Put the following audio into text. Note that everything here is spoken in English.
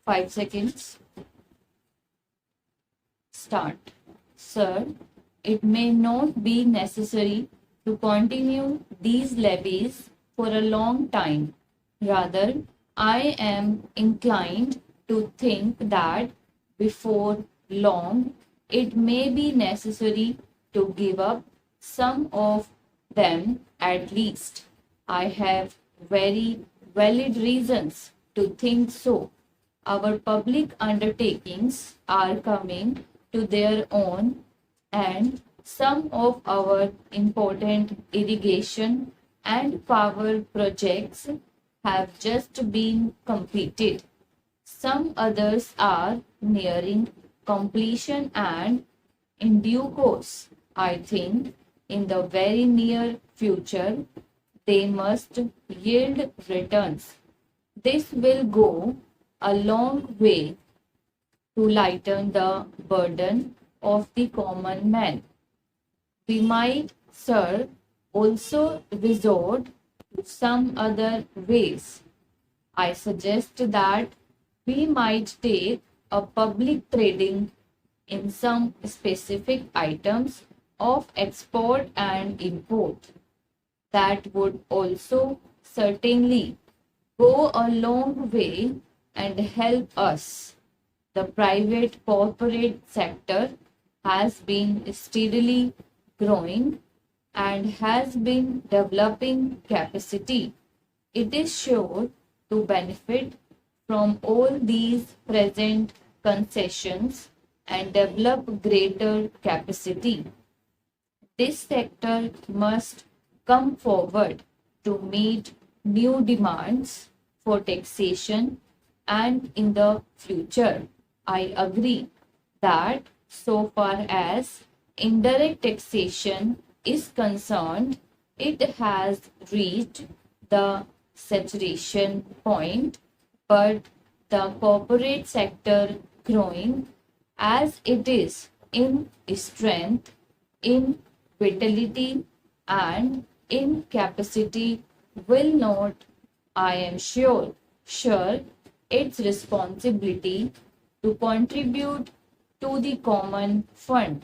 5 seconds. Start. Sir, it may not be necessary to continue these levies for a long time. Rather, I am inclined to think that before long it may be necessary to give up some of them at least. I have very valid reasons to think so. Our public undertakings are coming to their own, and some of our important irrigation and power projects have just been completed. Some others are nearing completion, and in due course, I think in the very near future, they must yield returns. This will go a long way to lighten the burden of the common man. We might, sir, also resort to some other ways. I suggest that we might take a public trading in some specific items of export and import. That would also certainly go a long way and help us. The private corporate sector has been steadily growing and has been developing capacity. It is sure to benefit from all these present concessions and develop greater capacity. This sector must come forward to meet new demands for taxation, and in the future, I agree that so far as indirect taxation is concerned, it has reached the saturation point, but the corporate sector growing as it is in strength, in vitality, and in capacity will not, I am sure, its responsibility to contribute to the common fund